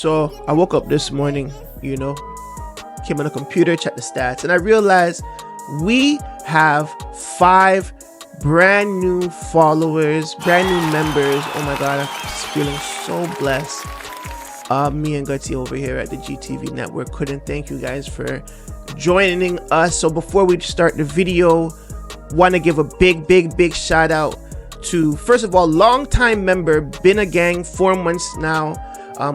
So I woke up this morning, came on the computer, checked the stats, and I realized we have 5 brand new followers, brand new members. Oh my God, I'm just feeling so blessed. Me and Gutsy over here at the GTV Network couldn't thank you guys for joining us. So before we start the video, want to give a big shout out to, first of all, longtime member, been a gang 4 months now,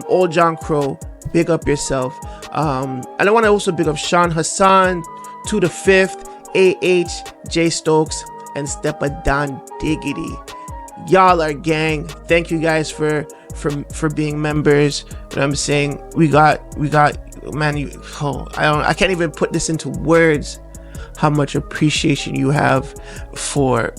Old John Crow, big up yourself. And I want to also big up Sean Hassan, to the 5th, AH, J Stokes, and Steppa Don Diggity. Y'all are gang. Thank you guys for being members. You know what I'm saying? We got man, I can't even put this into words how much appreciation you have for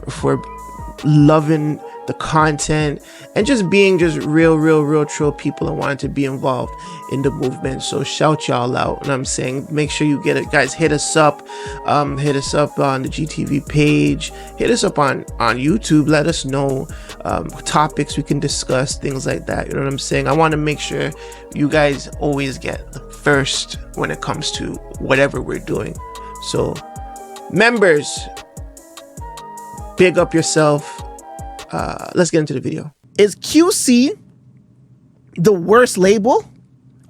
loving the content and just being just real true people and wanting to be involved in the movement. So shout y'all out. And I'm saying, make sure you get it, guys. Hit us up on the GTV page, hit us up on YouTube, let us know topics we can discuss, things like that. You know what I'm saying? I want to make sure you guys always get the first when it comes to whatever we're doing. So members, big up yourself. Let's get into the video. Is QC the worst label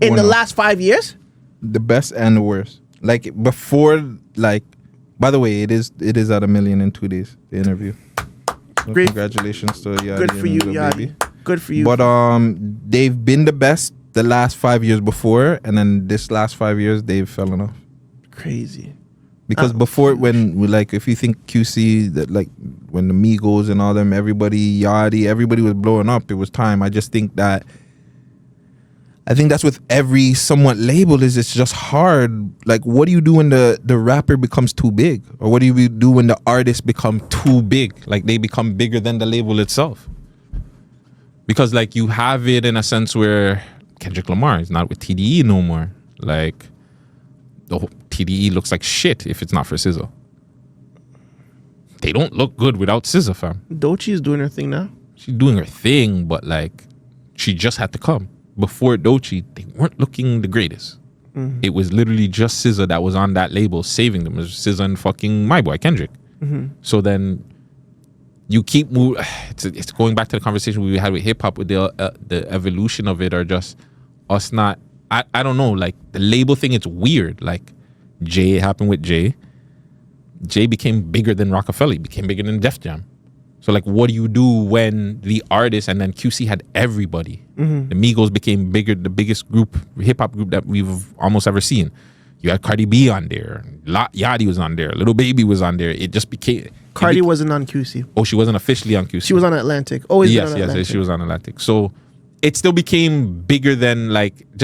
in the last 5 years? The best and the worst. Like before, by the way, it is at 1 million in 2 days, the interview. So Great. Congratulations to Yadi. Good for you, Yadi. Baby. Good for you. But they've been the best the last 5 years before, and then this last 5 years they've fallen off. Crazy. Because before, if you think QC, that when the Migos and all them, everybody was blowing up. It was time. I think that's with every somewhat label is it's just hard. Like, what do you do when the rapper becomes too big? Or what do you do when the artists become too big? Like, they become bigger than the label itself. Because, you have it in a sense where Kendrick Lamar is not with TDE no more. The whole TDE looks like shit if it's not for SZA. They don't look good without SZA, fam. Doechii is doing her thing now. She's doing her thing, but she just had to come. Before Doechii, they weren't looking the greatest. Mm-hmm. It was literally just SZA that was on that label saving them. It was SZA and fucking my boy Kendrick. Mm-hmm. So then you keep moving. It's going back to the conversation we had with hip hop, with the evolution of it, or just us not. I don't know, the label thing, it's weird. Jay happened with Jay. Jay became bigger than Rockefeller, became bigger than Def Jam. So what do you do when the artist, and then QC had everybody? Mm-hmm. The Migos became bigger, the biggest hip hop group that we've almost ever seen. You had Cardi B on there, Yachty was on there, Little Baby was on there. It just became... Cardi wasn't on QC. Oh, she wasn't officially on QC. She was on Atlantic. Always been on Atlantic. Yes, she was on Atlantic. So it still became bigger than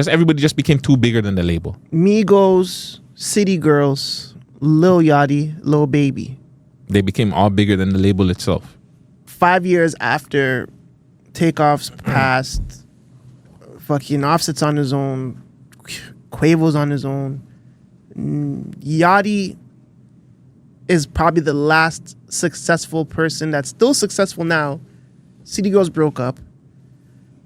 everybody just became too bigger than the label. Migos, City Girls, Lil Yachty, Lil Baby. They became all bigger than the label itself. 5 years after Takeoff's passed, fucking Offset's on his own, Quavo's on his own. Yachty is probably the last successful person that's still successful now. City Girls broke up.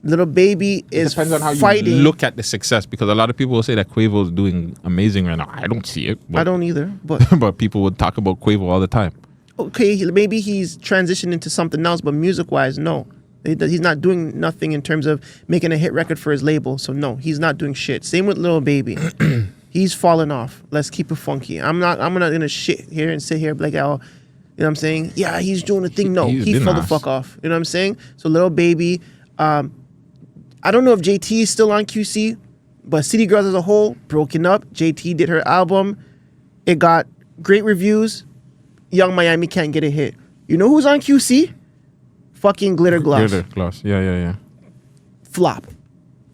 Little Baby is fighting. Depends on how you look at the success, because a lot of people will say that Quavo is doing amazing right now. I don't see it. I don't either. But but people would talk about Quavo all the time. Okay, maybe he's transitioned into something else, but music-wise, no. He's not doing nothing in terms of making a hit record for his label. So no, he's not doing shit. Same with Lil Baby. He's fallen off. Let's keep it funky. I'm not gonna sit here and oh, you know what I'm saying? Yeah, he's doing a thing. No, he fell the fuck off. You know what I'm saying? So Lil Baby, I don't know if JT is still on QC, but City Girls as a whole, broken up. JT did her album. It got great reviews. Young Miami can't get a hit. You know who's on QC? Fucking Glitter Gloss. Glitter Gloss. Yeah. Flop.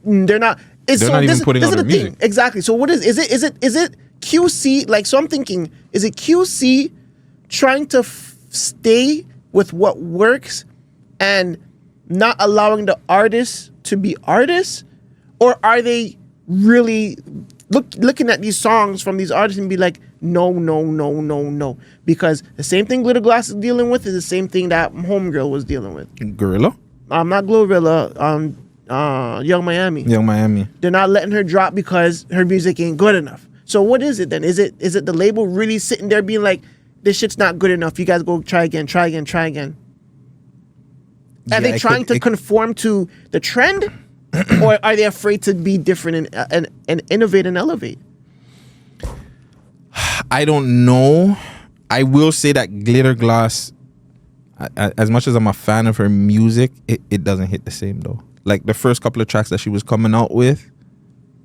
They're not. They're not even putting out their music. Thing. Exactly. So what is it QC? So I'm thinking, is it QC trying to stay with what works and not allowing the artists to be artists? Or are they really looking at these songs from these artists and be like, no? Because the same thing Glitter Glass is dealing with is the same thing that Homegirl was dealing with. Gorilla? Not Glorilla. Young Miami. Young Miami. They're not letting her drop because her music ain't good enough. So what is it then? Is it the label really sitting there being like, this shit's not good enough. You guys go try again. Are they trying to conform to the trend, or are they afraid to be different and innovate and elevate? I don't know. I will say that Glitter Glass, as much as I'm a fan of her music, it doesn't hit the same though. Like the first couple of tracks that she was coming out with,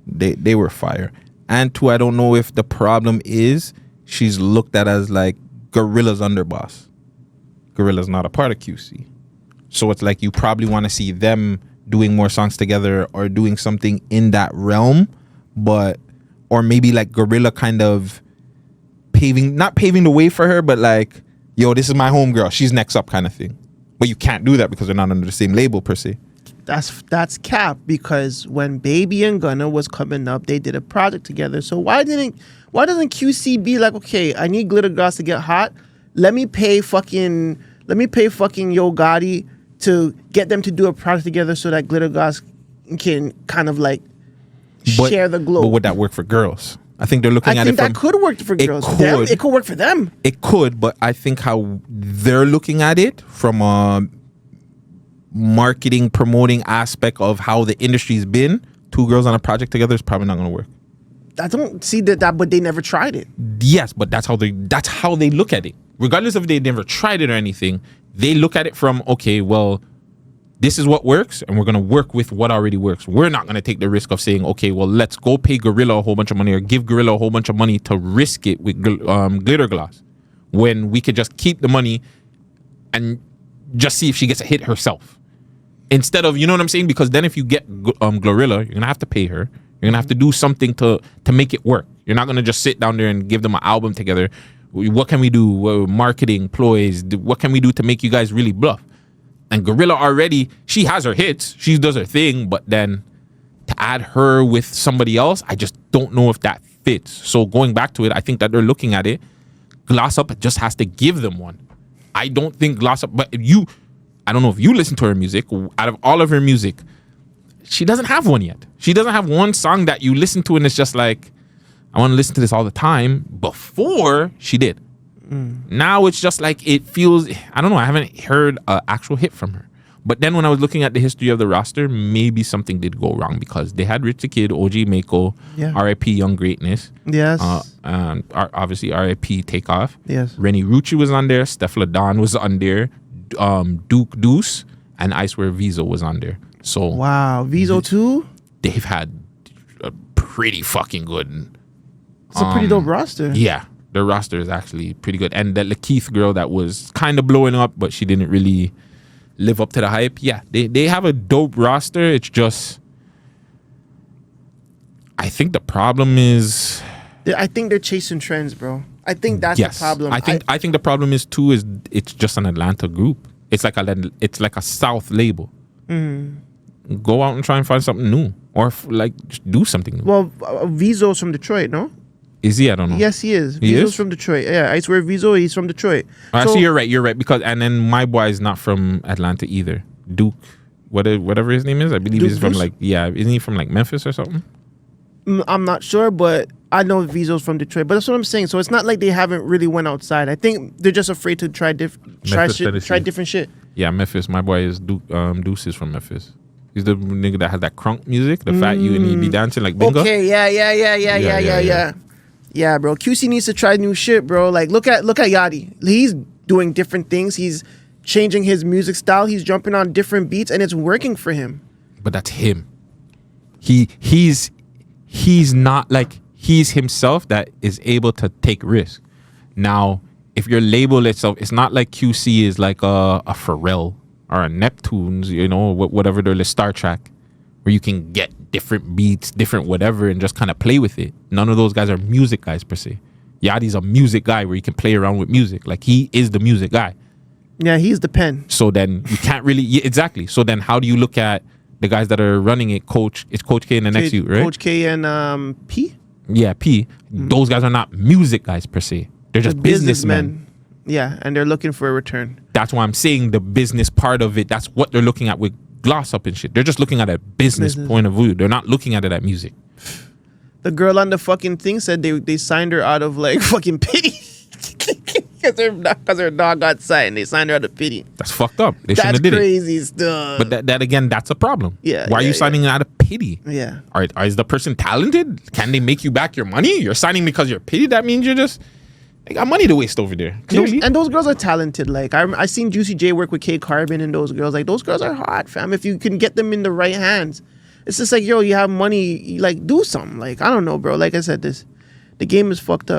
they were fire. And two, I don't know if the problem is she's looked at as like Gorilla's underboss. Gorilla's not a part of QC. So it's like you probably want to see them doing more songs together or doing something in that realm, or maybe like Gorilla kind of not paving the way for her, but like, yo, this is my homegirl, she's next up kind of thing. But you can't do that because they're not under the same label per se. That's cap, because when Baby and Gunna was coming up, they did a project together. So why doesn't QC be like, okay, I need Glitter Glass to get hot. Let me pay fucking Yo Gotti to get them to do a project together so that Glitter Glass can kind of like share the globe. But would that work for girls? I think they're looking at it from... I think that could work for girls. It could work for them. It could, but I think how they're looking at it from a marketing, promoting aspect of how the industry's been, two girls on a project together is probably not going to work. I don't see that, but they never tried it. Yes, but that's how they look at it. Regardless of if they never tried it or anything, they look at it from, okay, well, this is what works, and we're going to work with what already works. We're not going to take the risk of saying, okay, well, let's go pay Gorilla a whole bunch of money or give Gorilla a whole bunch of money to risk it with Glitter Glass, when we could just keep the money and just see if she gets a hit herself. Instead of, you know what I'm saying? Because then if you get Glorilla, you're going to have to pay her. You're going to have to do something to make it work. You're not going to just sit down there and give them an album together. What can we do? Marketing, ploys. What can we do to make you guys really bluff? And Gorilla already, she has her hits. She does her thing. But then to add her with somebody else, I just don't know if that fits. So going back to it, I think that they're looking at it. Gloss Up just has to give them one. I don't think Gloss Up, but I don't know if you listen to her music. Out of all of her music, she doesn't have one yet. She doesn't have one song that you listen to and it's just like, I want to listen to this all the time. Before, she did. Now it's just like, it feels, I don't know, I haven't heard an actual hit from her. But then when I was looking at the history of the roster, maybe something did go wrong, because they had Rich the Kid, OG Mako, R.I.P. Young Greatness. Yes. Obviously R.I.P. Takeoff. Yes. Rennie Rucci was on there. Steph Ladon was on there. Duke Deuce and I Swear Vizo was on there. So wow, Vizo too? They've had a pretty fucking good. It's a pretty dope roster. Yeah, the roster is actually pretty good. And the Lakeith girl that was kind of blowing up, but she didn't really live up to the hype. Yeah, they have a dope roster. It's just, I think the problem is, I think they're chasing trends, bro. I think that's the problem. I think the problem is too is it's just an Atlanta group. It's like a South label. Go out and try and find something new, or like just do something new. Well, Vizo's from Detroit, no? Is he? I don't know. Yes, he is. He Vizo's is? from Detroit. Yeah, I swear Vizo, he's from Detroit. So you're right. Because and then my boy is not from Atlanta either. Duke, whatever his name is, I believe Duke he's from Bruce? isn't he from like Memphis or something? I'm not sure, but I know Vizo's from Detroit. But that's what I'm saying. So it's not like they haven't really went outside. I think they're just afraid to try different shit. Yeah, Memphis. My boy is Duke. Deuce is from Memphis. He's the nigga that has that crunk music, the fat you, and he be dancing like bingo. Okay, yeah. Yeah, bro. QC needs to try new shit, bro. Like look at Yachty. He's doing different things. He's changing his music style. He's jumping on different beats, and it's working for him. But that's him. He's not like, he's himself that is able to take risk. Now, if your label itself, it's not like QC is like a Pharrell or a Neptunes, you know, whatever their Star Trek, where you can get different beats, different whatever, and just kind of play with it. None of those guys are music guys per se. Yachty's a music guy where you can play around with music. Like, he is the music guy. Yeah, he's the pen. So then you can't really, exactly. So then how do you look at the guys that are running it? It's Coach K and the next youth, right? Coach K and P? Yeah, P. Those guys are not music guys per se. They're just businessmen. Yeah, and they're looking for a return. That's why I'm saying the business part of it, that's what they're looking at with gloss up and shit. They're just looking at a business point of view. They're not looking at it at music. The girl on the fucking thing said they signed her out of like fucking pity. Because her dog got signed. They signed her out of pity. That's fucked up. They shouldn't have did it. That's crazy stuff. But that again, that's a problem. Yeah. Why are you signing out of pity? Yeah. Is the person talented? Can they make you back your money? You're signing because you're pity? That means they got money to waste over there. Clearly. And those girls are talented. Like I seen Juicy J work with K Carbon and those girls. Like those girls are hot, fam. If you can get them in the right hands. It's just like, yo, you have money, like do something. Like, I don't know, bro. Like I said, the game is fucked up.